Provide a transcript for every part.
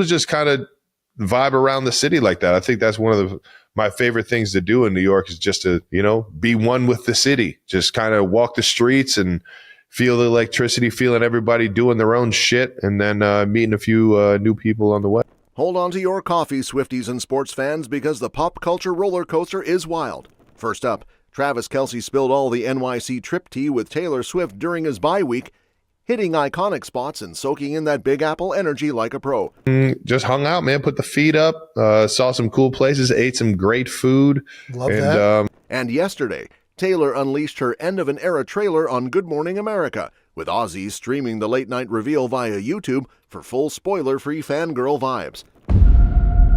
just kind of vibe around the city like that. I think that's one of my favorite things to do in New York is just to, be one with the city, just kind of walk the streets and feel the electricity, feeling everybody doing their own shit, and then meeting a few new people on the way. Hold on to your coffee, Swifties and sports fans, because the pop culture roller coaster is wild. First up, Travis Kelce spilled all the NYC trip tea with Taylor Swift during his bye week, hitting iconic spots and soaking in that Big Apple energy like a pro. Just hung out, man, put the feet up, saw some cool places, ate some great food. Love that. And yesterday, Taylor unleashed her end-of-an-era trailer on Good Morning America, with Aussies streaming the late-night reveal via YouTube for full spoiler-free fangirl vibes.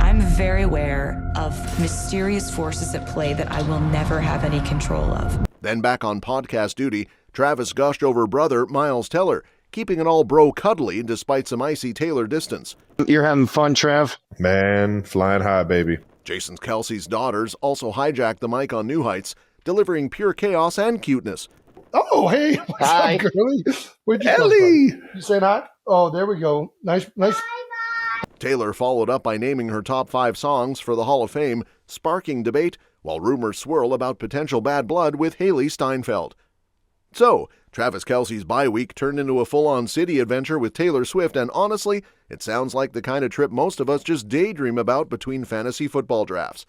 I'm very aware of mysterious forces at play that I will never have any control of. Then back on podcast duty, Travis gushed over brother Miles Teller, keeping it all bro-cuddly despite some icy Taylor distance. You're having fun, Trav? Man, flying high, baby. Jason Kelce's daughters also hijacked the mic on New Heights, delivering pure chaos and cuteness. Oh, hey. What's Hi. up, girlie? Where'd you Ellie! come from? You saying hi? Oh, there we go. Nice. Taylor followed up by naming her top 5 songs for the Hall of Fame, sparking debate while rumors swirl about potential bad blood with Hailee Steinfeld. So, Travis Kelce's bye week turned into a full-on city adventure with Taylor Swift, and honestly, it sounds like the kind of trip most of us just daydream about between fantasy football drafts.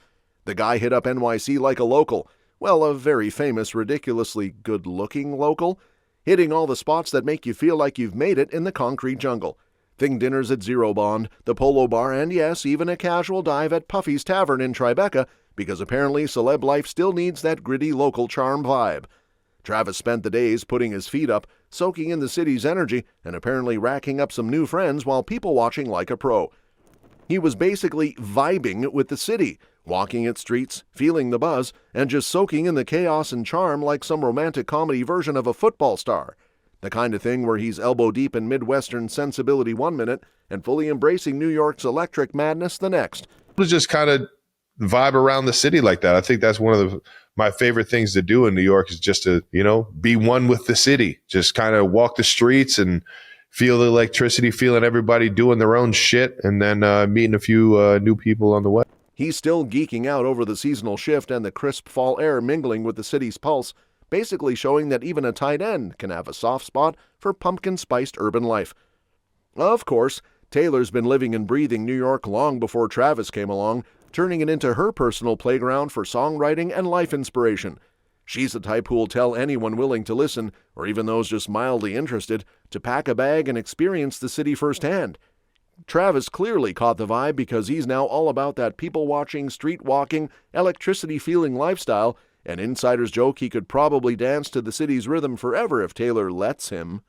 The guy hit up NYC like a local, well, a very famous, ridiculously good-looking local, hitting all the spots that make you feel like you've made it in the concrete jungle. Think dinners at Zero Bond, the Polo Bar, and yes, even a casual dive at Puffy's Tavern in Tribeca, because apparently celeb life still needs that gritty local charm vibe. Travis spent the days putting his feet up, soaking in the city's energy, and apparently racking up some new friends while people watching like a pro. He was basically vibing with the city, walking its streets, feeling the buzz, and just soaking in the chaos and charm like some romantic comedy version of a football star. The kind of thing where he's elbow deep in Midwestern sensibility one minute and fully embracing New York's electric madness the next. Just kind of vibe around the city like that. I think that's one of my favorite things to do in New York is just to, be one with the city, just kind of walk the streets and feel the electricity, feeling everybody doing their own shit, and then meeting a few new people on the way. He's still geeking out over the seasonal shift and the crisp fall air mingling with the city's pulse, basically showing that even a tight end can have a soft spot for pumpkin-spiced urban life. Of course, Taylor's been living and breathing New York long before Travis came along, turning it into her personal playground for songwriting and life inspiration. She's the type who will tell anyone willing to listen, or even those just mildly interested, to pack a bag and experience the city firsthand. Travis clearly caught the vibe because he's now all about that people-watching, street-walking, electricity-feeling lifestyle, and insiders joke he could probably dance to the city's rhythm forever if Taylor lets him.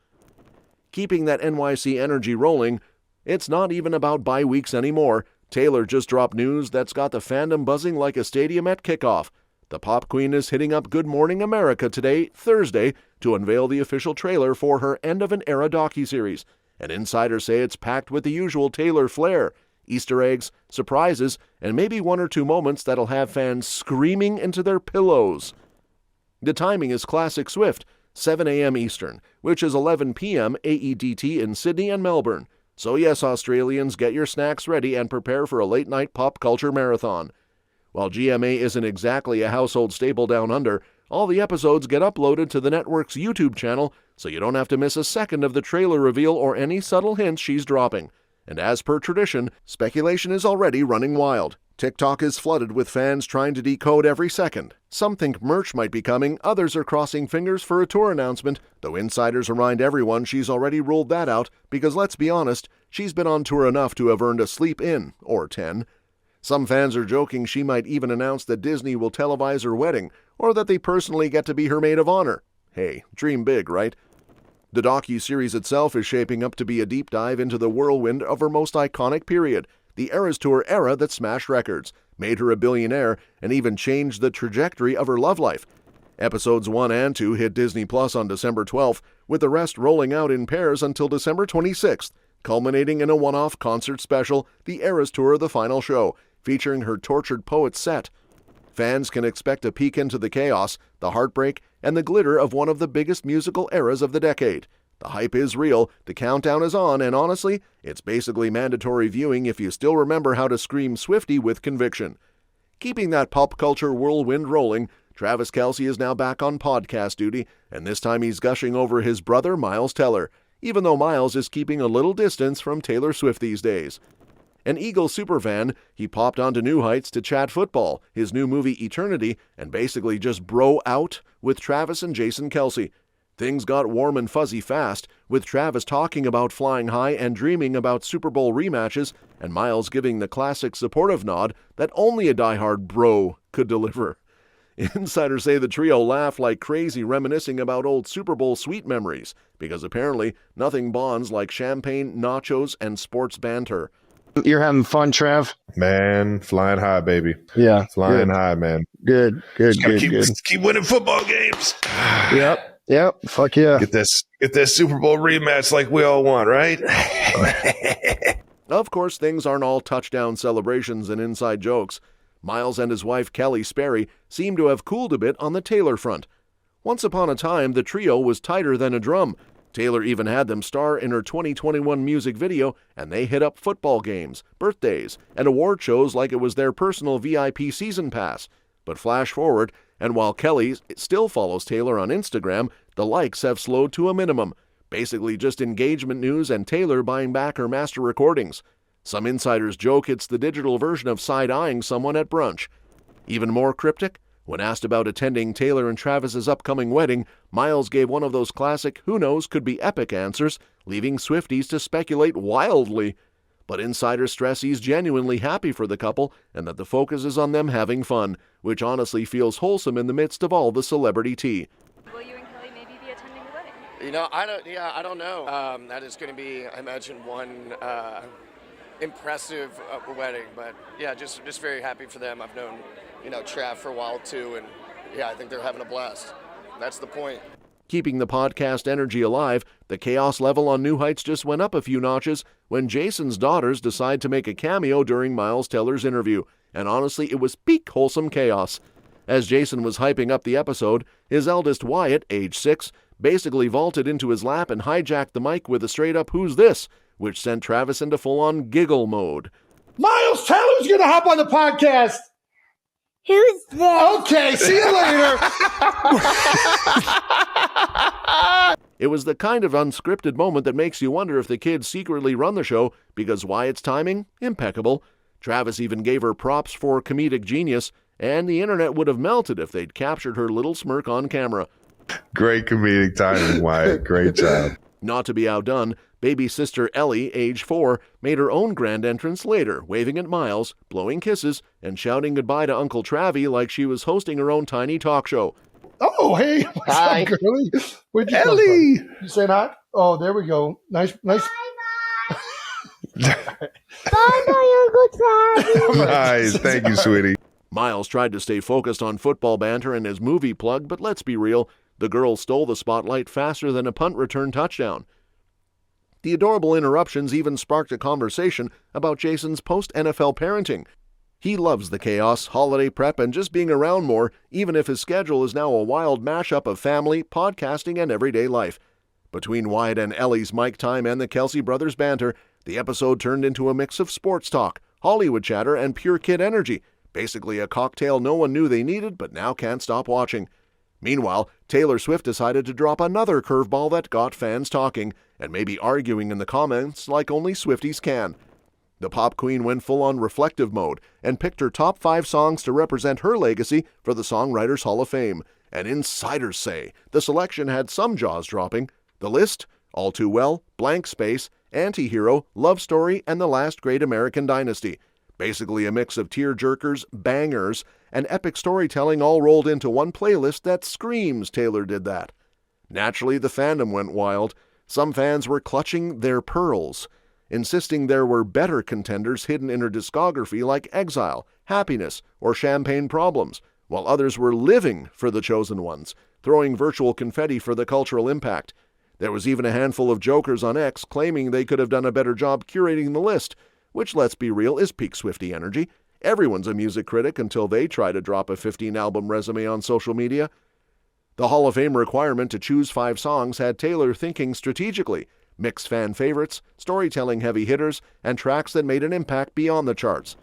Keeping that NYC energy rolling, it's not even about bye weeks anymore. Taylor just dropped news that's got the fandom buzzing like a stadium at kickoff. The pop queen is hitting up Good Morning America today, Thursday, to unveil the official trailer for her end-of-an-era docuseries. And insiders say it's packed with the usual Taylor flair, Easter eggs, surprises, and maybe 1 or 2 moments that'll have fans screaming into their pillows. The timing is classic Swift, 7 a.m. Eastern, which is 11 p.m. AEDT in Sydney and Melbourne. So yes, Australians, get your snacks ready and prepare for a late-night pop culture marathon. While GMA isn't exactly a household staple down under, all the episodes get uploaded to the network's YouTube channel, so you don't have to miss a second of the trailer reveal or any subtle hints she's dropping. And as per tradition, speculation is already running wild. TikTok is flooded with fans trying to decode every second. Some think merch might be coming, others are crossing fingers for a tour announcement, though insiders remind everyone she's already ruled that out because, let's be honest, she's been on tour enough to have earned a sleep in, or 10. Some fans are joking she might even announce that Disney will televise her wedding, or that they personally get to be her maid of honor. Hey, dream big, right? The docu-series itself is shaping up to be a deep dive into the whirlwind of her most iconic period, the Eras Tour era that smashed records, made her a billionaire, and even changed the trajectory of her love life. Episodes 1 and 2 hit Disney Plus on December 12th, with the rest rolling out in pairs until December 26th, culminating in a one-off concert special, the Eras Tour The Final Show, featuring her Tortured Poets set. Fans can expect a peek into the chaos, the heartbreak, and the glitter of one of the biggest musical eras of the decade. The hype is real, the countdown is on, and honestly, it's basically mandatory viewing if you still remember how to scream Swiftie with conviction. Keeping that pop culture whirlwind rolling, Travis Kelce is now back on podcast duty, and this time he's gushing over his brother Miles Teller, even though Miles is keeping a little distance from Taylor Swift these days. An Eagles superfan, he popped onto New Heights to chat football, his new movie Eternity, and basically just bro out with Travis and Jason Kelce. Things got warm and fuzzy fast, with Travis talking about flying high and dreaming about Super Bowl rematches, and Miles giving the classic supportive nod that only a diehard bro could deliver. Insiders say the trio laughed like crazy, reminiscing about old Super Bowl sweet memories, because apparently nothing bonds like champagne, nachos, and sports banter. You're having fun, Trav? Man, flying high, baby. Yeah. Flying high, man. Good. Keep winning football games. Yep. Fuck yeah. Get that Super Bowl rematch like we all want, right? Of course, things aren't all touchdown celebrations and inside jokes. Miles and his wife Kelly Sperry seem to have cooled a bit on the Taylor front. Once upon a time, the trio was tighter than a drum. Taylor even had them star in her 2021 music video, and they hit up football games, birthdays, and award shows like it was their personal VIP season pass. But flash forward, and while Kelly still follows Taylor on Instagram, the likes have slowed to a minimum. Basically just engagement news and Taylor buying back her master recordings. Some insiders joke it's the digital version of side-eyeing someone at brunch. Even more cryptic, when asked about attending Taylor and Travis's upcoming wedding, Miles gave one of those classic who knows could be epic answers, leaving Swifties to speculate wildly. But insiders stress he's genuinely happy for the couple and that the focus is on them having fun, which honestly feels wholesome in the midst of all the celebrity tea. Will you and Kelly maybe be attending the wedding? You know, I don't know. That is going to be, I imagine, one impressive wedding, but yeah, just very happy for them. I've known, Trav for a while too, and yeah, I think they're having a blast. That's the point. Keeping the podcast energy alive, the chaos level on New Heights just went up a few notches when Jason's daughters decide to make a cameo during Miles Teller's interview, and honestly, it was peak wholesome chaos. As Jason was hyping up the episode, his eldest Wyatt, age 6, basically vaulted into his lap and hijacked the mic with a straight-up "Who's this?" which sent Travis into full-on giggle mode. Miles Teller's going to hop on the podcast. Who's this? Okay, see you later. It was the kind of unscripted moment that makes you wonder if the kids secretly run the show, because Wyatt's timing, impeccable. Travis even gave her props for comedic genius, and the internet would have melted if they'd captured her little smirk on camera. Great comedic timing, Wyatt. Great job. Not to be outdone, baby sister Ellie, age 4, made her own grand entrance later, waving at Miles, blowing kisses, and shouting goodbye to Uncle Travie like she was hosting her own tiny talk show. Oh, hey. What's Hi. up, girlie? Where'd you Ellie. come from? You saying hi? Oh, there we go. Nice. Bye, Uncle Travis. Nice. Thank you, sweetie. Miles tried to stay focused on football banter and his movie plug, but let's be real, the girl stole the spotlight faster than a punt return touchdown. The adorable interruptions even sparked a conversation about Jason's post-NFL parenting. He loves the chaos, holiday prep, and just being around more, even if his schedule is now a wild mashup of family, podcasting, and everyday life. Between Wyatt and Ellie's mic time and the Kelce brothers' banter, the episode turned into a mix of sports talk, Hollywood chatter, and pure kid energy. Basically a cocktail no one knew they needed but now can't stop watching. Meanwhile, Taylor Swift decided to drop another curveball that got fans talking, and maybe arguing in the comments like only Swifties can. The pop queen went full-on reflective mode and picked her top 5 songs to represent her legacy for the Songwriters Hall of Fame. And insiders say the selection had some jaws dropping. The list? All Too Well, Blank Space, Anti-Hero, Love Story, and The Last Great American Dynasty. Basically a mix of tear-jerkers, bangers, and epic storytelling all rolled into one playlist that screams Taylor did that. Naturally, the fandom went wild. Some fans were clutching their pearls, insisting there were better contenders hidden in her discography like Exile, Happiness, or Champagne Problems, while others were living for the chosen ones, throwing virtual confetti for the cultural impact. There was even a handful of jokers on X claiming they could have done a better job curating the list, which, let's be real, is peak Swiftie energy. Everyone's a music critic until they try to drop a 15-album resume on social media. The Hall of Fame requirement to choose 5 songs had Taylor thinking strategically, mix fan favorites, storytelling heavy hitters, and tracks that made an impact beyond the charts.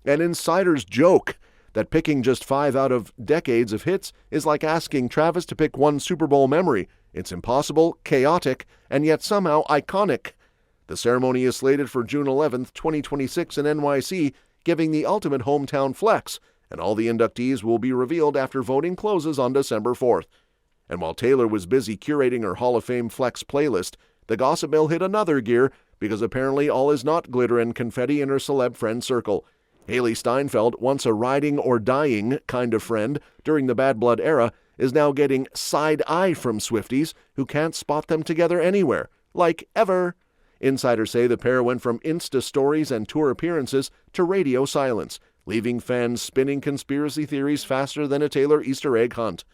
An insider's joke that picking just 5 out of decades of hits is like asking Travis to pick one Super Bowl memory. It's impossible, chaotic, and yet somehow iconic. The ceremony is slated for June 11, 2026 in NYC, giving the ultimate hometown flex, and all the inductees will be revealed after voting closes on December 4th. And while Taylor was busy curating her Hall of Fame flex playlist, the gossip mill hit another gear because apparently all is not glitter and confetti in her celeb friend circle. Hailee Steinfeld, once a riding or dying kind of friend during the Bad Blood era, is now getting side-eye from Swifties who can't spot them together anywhere, like ever. Insiders say the pair went from Insta stories and tour appearances to radio silence, leaving fans spinning conspiracy theories faster than a Taylor Easter egg hunt.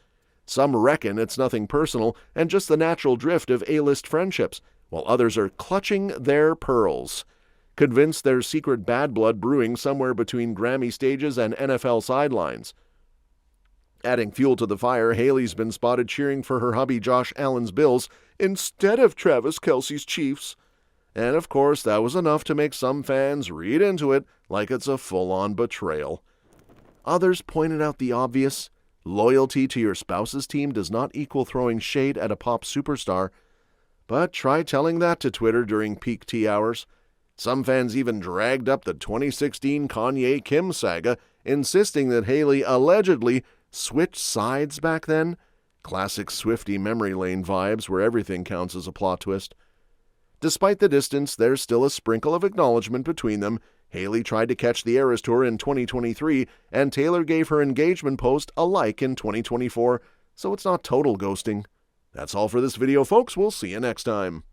Some reckon it's nothing personal and just the natural drift of A-list friendships, while others are clutching their pearls, convinced there's secret bad blood brewing somewhere between Grammy stages and NFL sidelines. Adding fuel to the fire, Hailee's been spotted cheering for her hubby Josh Allen's Bills instead of Travis Kelce's Chiefs. And of course, that was enough to make some fans read into it like it's a full-on betrayal. Others pointed out the obvious. Loyalty to your spouse's team does not equal throwing shade at a pop superstar. But try telling that to Twitter during peak tea hours. Some fans even dragged up the 2016 Kanye-Kim saga, insisting that Hailee allegedly switched sides back then. Classic Swiftie memory lane vibes where everything counts as a plot twist. Despite the distance, there's still a sprinkle of acknowledgement between them. Hailee tried to catch the Eras Tour in 2023, and Taylor gave her engagement post a like in 2024, so it's not total ghosting. That's all for this video, folks. We'll see you next time.